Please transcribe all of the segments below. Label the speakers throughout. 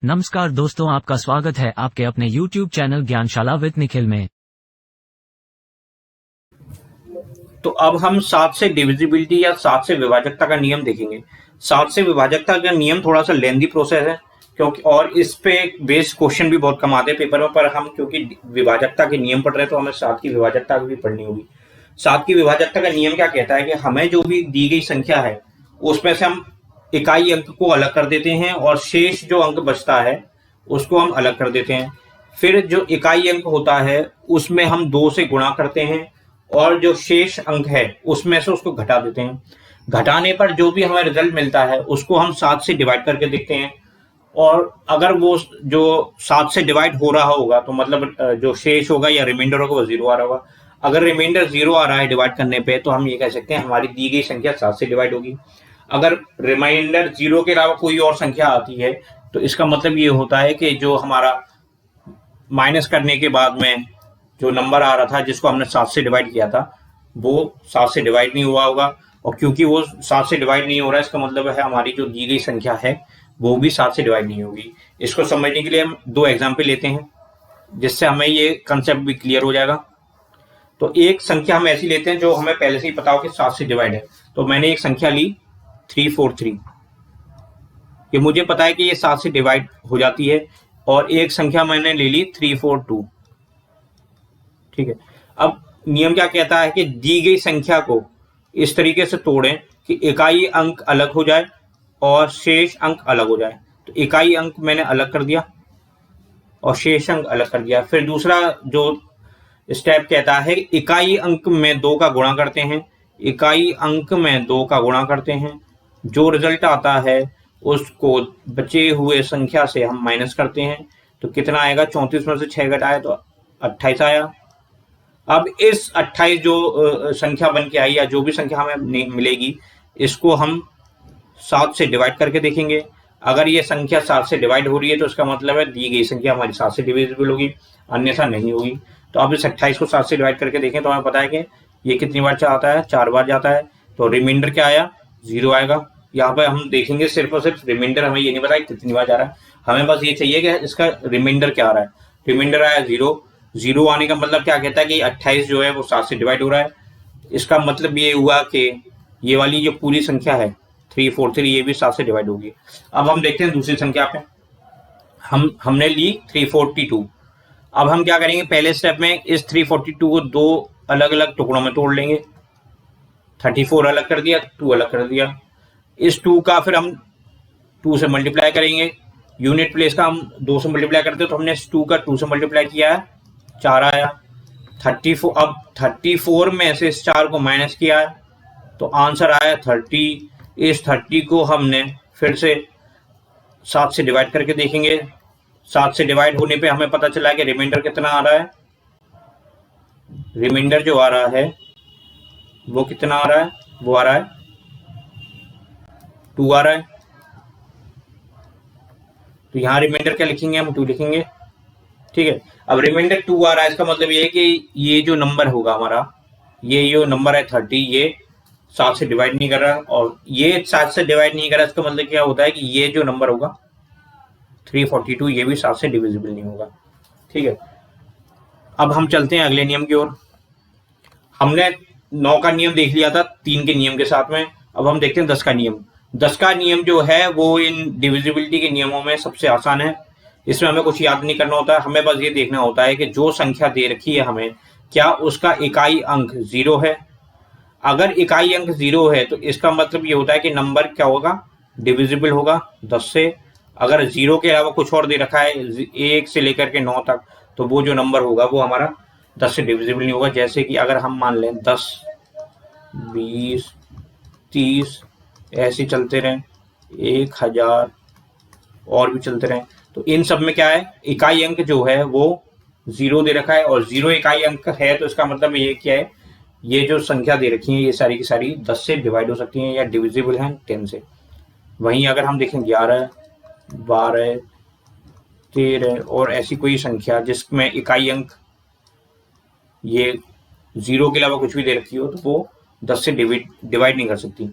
Speaker 1: नमस्कार दोस्तों, आपका स्वागत है आपके अपने YouTube channel Gyanshala with Nikhil में।
Speaker 2: तो अब हम 7 से डिविजिबिलिटी या 7 से विभाजकता का नियम देखेंगे। 7 से विभाजकता का नियम थोड़ा सा लेंदी प्रोसेस है, क्योंकि और इस पे बेस्ड क्वेश्चन भी बहुत कम आते हैं पेपर में, पर हम क्योंकि विभाजकता के नियम पढ़ रहे हैं तो हमें 7 की विभाजकता भी पढ़नी होगी। 7 की विभाजकता का नियम क्या कहता है कि हमें जो भी दी गई संख्या है उसमें से हम इकाई अंक को अलग कर देते हैं और शेष जो अंक बचता है उसको हम अलग कर देते हैं। फिर जो इकाई अंक होता है उसमें हम 2 से गुणा करते हैं और जो शेष अंक है उसमें से उसको घटा देते हैं। घटाने पर जो भी हमें रिजल्ट मिलता है उसको हम 7 से डिवाइड करके देखते हैं, और अगर वो जो 7 से डिवाइड हो रहा होगा तो मतलब जो शेष होगा या रिमाइंडर होगा वो 0 आ रहा होगा। अगर रिमाइंडर 0 आ रहा है डिवाइड करने पे तो हम ये कह सकते हैं हमारी दी गई संख्या 7 से डिवाइड होगी। अगर रिमाइंडर 0 के अलावा कोई और संख्या आती है तो इसका मतलब ये होता है कि जो हमारा माइनस करने के बाद में जो नंबर आ रहा था जिसको हमने 7 से डिवाइड किया था वो 7 से डिवाइड नहीं हुआ होगा, और क्योंकि वो 7 से डिवाइड नहीं हो रहा है इसका मतलब है हमारी जो दी गई संख्या है वो भी 7 से डिवाइड नहीं होगी। इसको समझने के लिए हम 2 एग्जाम्पल लेते हैं जिससे हमें ये कंसेप्ट भी क्लियर हो जाएगा। तो एक संख्या हम ऐसी लेते हैं जो हमें पहले से ही पता हो कि 7 से डिवाइड है। तो मैंने एक संख्या ली 343, कि मुझे पता है कि ये 7 से डिवाइड हो जाती है, और एक संख्या मैंने ले ली 342। ठीक है, अब नियम क्या कहता है कि दी गई संख्या को इस तरीके से तोड़ें कि इकाई अंक अलग हो जाए और शेष अंक अलग हो जाए। तो इकाई अंक मैंने अलग कर दिया और शेष अंक अलग कर दिया। फिर दूसरा जो स्टेप कहता है इकाई अंक में 2 का गुणा करते हैं, इकाई अंक में 2 का गुणा करते हैं, जो रिजल्ट आता है उसको बचे हुए संख्या से हम माइनस करते हैं। तो कितना आएगा, 34 में से 6 घटाया तो 28 आया। अब इस 28 जो संख्या बन के आई या जो भी संख्या हमें मिलेगी इसको हम 7 से डिवाइड करके देखेंगे। अगर ये संख्या 7 से डिवाइड हो रही है तो इसका मतलब है दी गई संख्या हमारी 7 से डिविजिबल होगी, अन्यथा नहीं होगी। तो अब इस 28 को 7 से डिवाइड करके देखें तो हमें पता है कि ये कितनी बार आता है, 4 बार जाता है। तो रिमाइंडर क्या आया, 0 आएगा। यहाँ पर हम देखेंगे सिर्फ और सिर्फ रिमाइंडर, हमें ये नहीं पता कितनी बार जा रहा है, हमें बस ये चाहिए कि इसका रिमाइंडर क्या आ रहा है। रिमाइंडर आया 0। 0 आने का मतलब क्या कहता है कि 28 जो है वो 7 से डिवाइड हो रहा है। इसका मतलब ये हुआ कि ये वाली जो पूरी संख्या है 343 ये भी 7 से डिवाइड होगी। अब हम देखते हैं दूसरी संख्या पे, हमने ली 342। अब हम क्या करेंगे, पहले स्टेप में इस 342 को 2 अलग अलग टुकड़ों में तोड़ लेंगे। 34 अलग कर दिया, 2 अलग कर दिया। इस 2 का फिर हम 2 से मल्टीप्लाई करेंगे। यूनिट प्लेस का हम 2 से मल्टीप्लाई करते तो हमने 2 का 2 से मल्टीप्लाई किया है, 4 आया। 34, अब 34 में से इस 4 को माइनस किया है तो आंसर आया 30। इस 30 को हमने फिर से 7 से डिवाइड करके देखेंगे। 7 से डिवाइड होने पे हमें पता चला कि रिमाइंडर कितना आ रहा है। रिमाइंडर जो आ रहा है वो कितना आ रहा है, वो आ रहा है 2 आ रहा है। तो यहाँ रिमाइंडर क्या लिखेंगे, हम 2 लिखेंगे। ठीक है, अब रिमाइंडर 2 आ रहा है, इसका मतलब ये है कि ये जो नंबर होगा हमारा, ये जो नंबर है 30, ये 7 से डिवाइड नहीं कर रहा, और ये 7 से डिवाइड नहीं कर रहा। इसका मतलब क्या होता है कि ये जो नंबर होगा 342 ये भी 7 से डिविजिबल नहीं होगा। ठीक है, अब हम चलते हैं अगले नियम की ओर। हमने 9 का नियम देख लिया था 3 के नियम के साथ में, अब हम देखते हैं 10 का नियम। 10 का नियम जो है वो इन डिविजिबिलिटी के नियमों में सबसे आसान है। इसमें हमें कुछ याद नहीं करना होता है, हमें बस ये देखना होता है कि जो संख्या दे रखी है हमें, क्या उसका इकाई अंक 0 है। अगर इकाई अंक 0 है तो इसका मतलब ये होता है कि नंबर क्या होगा, डिविजिबल होगा 10 से। अगर 0 के अलावा कुछ और दे रखा है 1 से लेकर के 9 तक, तो वो जो नंबर होगा वो हमारा 10 से डिविजिबल नहीं होगा। जैसे कि अगर हम मान लें 10, 20, 30 ऐसे चलते रहें, 1000 और भी चलते रहें, तो इन सब में क्या है, इकाई अंक जो है वो 0 दे रखा है, और 0 इकाई अंक है तो इसका मतलब ये क्या है, ये जो संख्या दे रखी है ये सारी की सारी 10 से डिवाइड हो सकती हैं या डिविजिबल हैं 10 से। वहीं अगर हम देखें 11, 12, 13 और ऐसी कोई संख्या जिसमें इकाई अंक ये 0 के अलावा कुछ भी दे रखी हो तो वो 10 से डिवाइड नहीं कर सकती।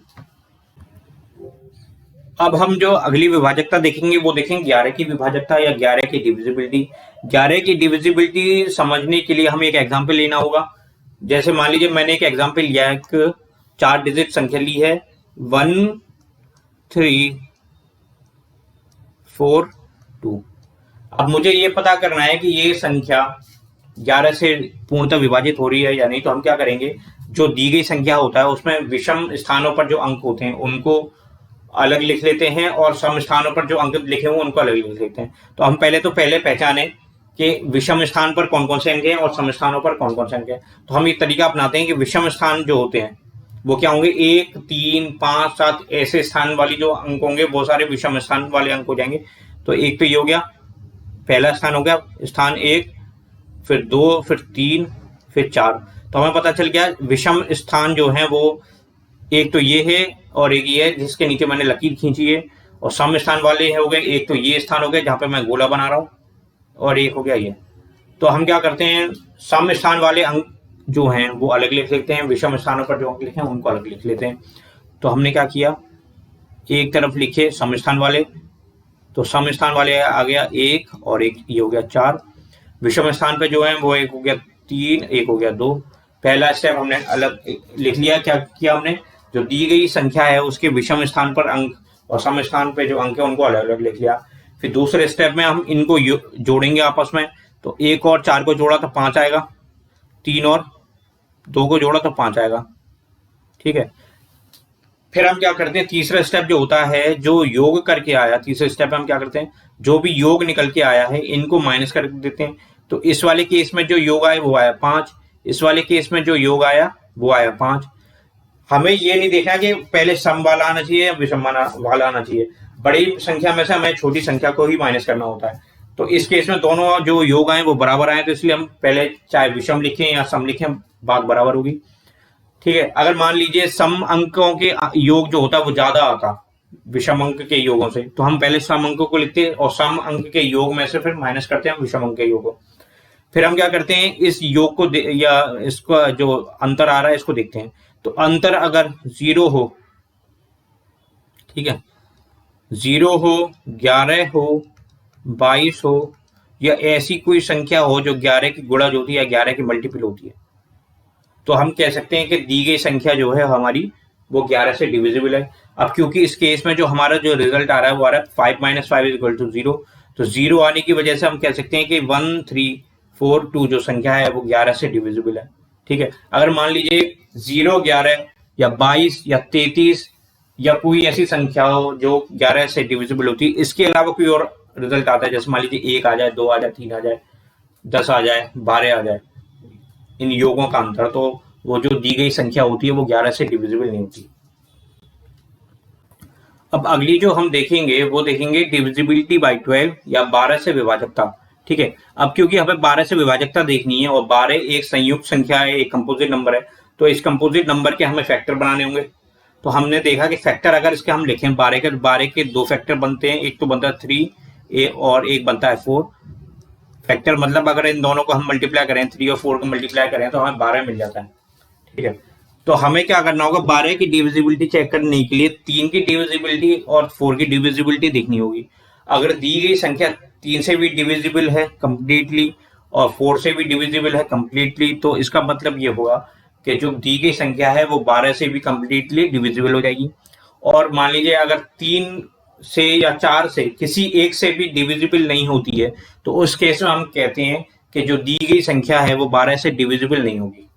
Speaker 2: अब हम जो अगली विभाजकता देखेंगे वो देखेंगे 11 की विभाजकता या 11 की डिविजिबिलिटी। 11 की डिविजिबिलिटी समझने के लिए हमें एक एग्जाम्पल लेना होगा। जैसे मान लीजिए मैंने एक एग्जाम्पल लिया है, एक 4 डिजिट संख्या ली है 1342। अब मुझे ये पता करना है कि ये संख्या 11 से पूर्णतः विभाजित हो रही है या नहीं। तो हम क्या करेंगे, जो दी गई संख्या होता है उसमें विषम स्थानों पर जो अंक होते हैं उनको अलग लिख लेते हैं और सम स्थानों पर जो अंक लिखे हुए उनको अलग लिख लेते हैं। तो हम पहले पहचाने कि विषम स्थान पर कौन कौन से अंक हैं और सम स्थानों पर कौन कौन से अंक हैं। तो हम एक तरीका अपनाते हैं कि विषम स्थान जो होते हैं वो क्या होंगे, 1, 3, 5, 7 ऐसे स्थान वाली जो अंक होंगे वो सारे विषम स्थान वाले अंक हो जाएंगे। तो एक तो ये हो गया, पहला स्थान हो गया स्थान 1, फिर 2, फिर 3, फिर 4। तो हमें पता चल गया विषम स्थान जो है वो एक तो ये है और एक ये है जिसके नीचे मैंने लकीर खींची है। और सम स्थान वाले हो गए, एक तो ये स्थान हो गया जहां पे मैं गोला बना रहा हूं और एक हो गया ये। तो हम क्या करते हैं, सम स्थान वाले अंक जो हैं वो अलग लिख लेते हैं, विषम स्थानों पर जो अंक लिखे हैं उनको अलग लिख लेते हैं। तो हमने क्या किया, एक तरफ लिखे सम स्थान वाले, तो सम स्थान वाले आ गया 1 और एक ये हो गया 4। विषम स्थान पे जो है वो एक हो गया 3, एक हो गया 2। पहला स्टेप हमने अलग लिख लिया। क्या किया हमने, जो दी गई संख्या है उसके विषम स्थान पर अंक और सम स्थान पे जो अंक है उनको अलग अलग लिख लिया। फिर दूसरे स्टेप में हम इनको जोड़ेंगे आपस में। तो 1 और 4 को जोड़ा तो 5 आएगा, 3 और 2 को जोड़ा तो 5 आएगा। ठीक है, फिर हम क्या करते हैं, तीसरा स्टेप जो होता है, जो योग करके आया, तीसरे स्टेप में हम क्या करते हैं, जो भी योग निकल के आया है इनको माइनस कर देते हैं। तो इस वाले केस में जो योग आया वो आया 5, इस वाले केस में जो योग आया वो आया 5। हमें ये नहीं देखना कि पहले सम वाला आना चाहिए या विषम वाला आना चाहिए। बड़ी संख्या में से हमें छोटी संख्या को ही माइनस करना होता है। तो इस केस में दोनों जो योग आए वो बराबर आए, तो इसलिए हम पहले चाहे विषम लिखें या सम लिखें बात बराबर होगी। ठीक है, अगर मान लीजिए सम अंकों के योग जो होता है वो ज्यादा आता विषम अंक के योगों से, तो हम पहले सम अंकों को लिखते हैं और सम अंक के योग में से फिर माइनस करते हैं विषम अंक के योग को। फिर हम क्या करते हैं, इस योग को या इसका जो अंतर आ रहा है इसको देखते हैं। तो अंतर अगर 0 हो, ठीक है, 0 हो, 11 हो, 22 हो, या ऐसी कोई संख्या हो जो 11 की गुणज होती है या 11 की मल्टीपल होती है, तो हम कह सकते हैं कि दी गई संख्या जो है हमारी वो 11 से डिविजिबल है। अब क्योंकि इस केस में जो हमारा जो रिजल्ट आ रहा है वो आ रहा है 5 - 5 = 0, तो 0 आने की वजह से हम कह सकते हैं कि 1342 जो संख्या है वो 11 से डिविजिबल है। ठीक है, अगर मान लीजिए 0, 11 या 22 या 33 या कोई ऐसी संख्या हो जो 11 से डिविजिबल होती है, इसके अलावा कोई और रिजल्ट आता है, जैसे मान लीजिए 1 आ जाए, 2 आ जाए, 3 आ जाए, 10 आ जाए, 12 आ जाए, इन योगों का अंतर, तो वो जो दी गई संख्या होती है वो 11 से डिविजिबल नहीं होती। अब अगली जो हम देखेंगे वो देखेंगे डिविजिबिलिटी बाय 12 या 12 से विभाजकता। ठीक है, अब क्योंकि हमें 12 से विभाजकता देखनी है और 12 एक संयुक्त संख्या है, एक कंपोजिट नंबर है, तो इस कंपोजिट नंबर के हमें फैक्टर बनाने होंगे। तो हमने देखा कि फैक्टर अगर इसके हम लिखें 12 के 2 फैक्टर बनते हैं, एक तो बनता है 3 और एक बनता है 4। फैक्टर मतलब अगर इन दोनों को हम मल्टीप्लाई करें, 3 और 4 को मल्टीप्लाई करें तो हमें 12 मिल जाता है। ठीक है, तो हमें क्या करना होगा, 12 की डिविजिबिलिटी चेक करने के लिए 3 की डिविजिबिलिटी और 4 की डिविजिबिलिटी देखनी होगी। अगर दी गई संख्या 3 से भी डिविजिबल है कंप्लीटली और 4 से भी डिविजिबल है कंप्लीटली, तो इसका मतलब ये होगा कि जो दी गई संख्या है वो 12 से भी कंप्लीटली डिविजिबल हो जाएगी। और मान लीजिए अगर 3 से या 4 से किसी एक से भी डिविजिबल नहीं होती है, तो उस केस में हम कहते हैं कि जो दी गई संख्या है वो 12 से डिविजिबल नहीं होगी।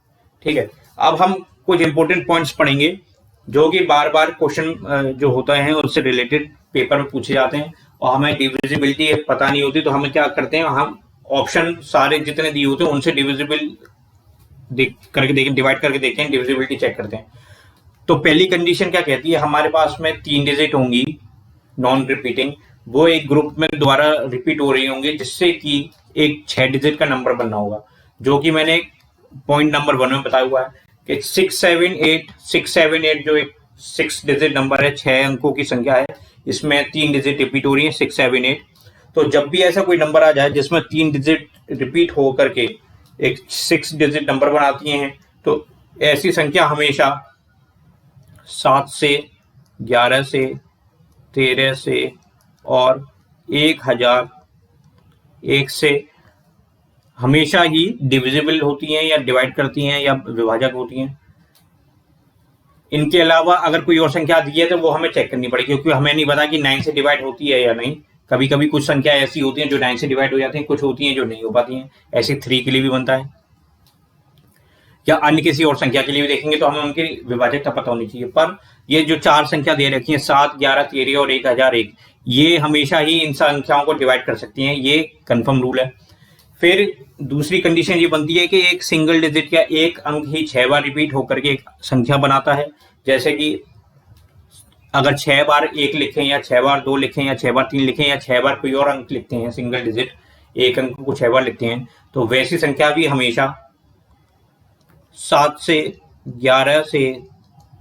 Speaker 2: ठीक है, अब हम कुछ इंपॉर्टेंट पॉइंट्स पढ़ेंगे जो कि बार बार क्वेश्चन जो होता है उससे रिलेटेड पेपर में पूछे जाते हैं और हमें डिविजिबिलिटी पता नहीं होती, तो हम क्या करते हैं, हम ऑप्शन सारे जितने दिए होते हैं उनसे डिविजिबल करके देखें, डिवाइड करके देखते हैं, डिविजिबिलिटी चेक करते हैं। तो पहली कंडीशन क्या कहती है, हमारे पास में 3 डिजिट होंगी नॉन रिपीटिंग, वो एक ग्रुप में दोबारा रिपीट हो रही होंगी, जिससे कि एक 6 डिजिट का नंबर बनना होगा, जो कि मैंने पॉइंट नंबर 1 में बताया हुआ है कि 678 जो एक 6 डिजिट नंबर है, 6 अंकों की संख्या है, इसमें 3 डिजिट रिपीट हो रही है 6, 7, 8। तो जब भी ऐसा कोई नंबर आ जाए जिसमें 3 डिजिट रिपीट हो करके एक 6 डिजिट नंबर बनाती हैं, तो ऐसी संख्या हमेशा 7 से, 11 से, 13 से और 1001 से हमेशा ही डिविजिबल होती हैं या डिवाइड करती हैं या विभाजक होती हैं। इनके अलावा अगर कोई और संख्या दी है तो वो हमें चेक करनी पड़ेगी, क्योंकि हमें नहीं पता कि 9 से डिवाइड होती है या नहीं। कभी कभी कुछ संख्या ऐसी होती हैं जो 9 से डिवाइड हो जाती हैं, कुछ होती हैं जो नहीं हो पाती हैं। ऐसे 3 के लिए भी बनता है, या अन्य किसी और संख्या के लिए भी देखेंगे तो हमें उनकी विभाजकता पता होनी चाहिए। पर ये जो 4 संख्या दे रखी है 7, 11, 13 और 1001, ये हमेशा ही इन संख्याओं को डिवाइड कर सकती हैं, ये कंफर्म रूल है। फिर दूसरी कंडीशन ये बनती है कि एक सिंगल डिजिट या एक अंक ही 6 बार रिपीट होकर के एक संख्या बनाता है। जैसे कि अगर 6 बार 1 लिखें या 6 बार 2 लिखें या 6 बार 3 लिखें या 6 बार कोई और अंक लिखते हैं, सिंगल डिजिट एक अंक को 6 बार लिखते हैं, तो वैसी संख्या भी हमेशा 7 से 11 से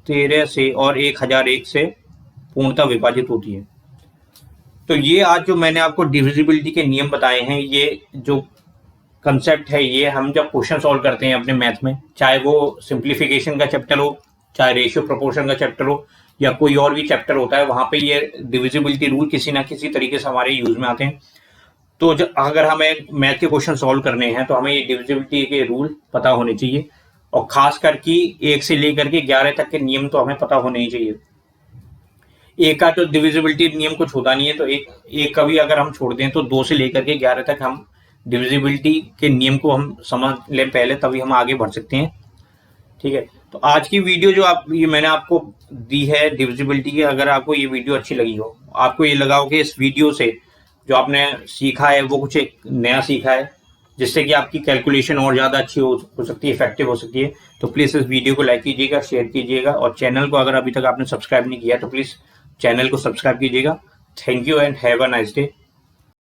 Speaker 2: 13 से और 1001 से पूर्णतः विभाजित होती है। तो ये आज जो मैंने आपको डिविजिबिलिटी के नियम बताए हैं, ये जो कंसेप्ट है, ये हम जब क्वेश्चन सॉल्व करते हैं अपने मैथ में, चाहे वो सिंप्लीफिकेशन का चैप्टर हो, चाहे रेशियो प्रोपोर्शन का चैप्टर हो, या कोई और भी चैप्टर होता है, वहां पे ये डिविजिबिलिटी रूल किसी ना किसी तरीके से हमारे यूज में आते हैं। तो अगर हमें मैथ के क्वेश्चन सॉल्व करने हैं तो हमें ये डिविजिबिलिटी के रूल पता होने चाहिए, और खास करके 1 से लेकर के 11 तक के नियम तो हमें पता होने ही चाहिए। एक का तो डिविजिबिलिटी नियम कुछ होता नहीं है, तो एक का भी अगर हम छोड़ दें तो 2 से लेकर के 11 तक हम डिविजिबिलिटी के नियम को हम समझ लें पहले, तभी हम आगे बढ़ सकते हैं। ठीक है, तो आज की वीडियो जो ये मैंने आपको दी है डिविजिबिलिटी की, अगर आपको ये वीडियो अच्छी लगी हो, आपको ये लगा हो कि इस वीडियो से जो आपने सीखा है वो कुछ एक नया सीखा है, जिससे कि आपकी कैलकुलेशन और ज़्यादा अच्छी हो सकती है, इफेक्टिव हो सकती है, तो प्लीज़ इस वीडियो को लाइक कीजिएगा, शेयर कीजिएगा, और चैनल को अगर अभी तक आपने सब्सक्राइब नहीं किया तो प्लीज़ चैनल को सब्सक्राइब कीजिएगा। Thank you and have a nice day.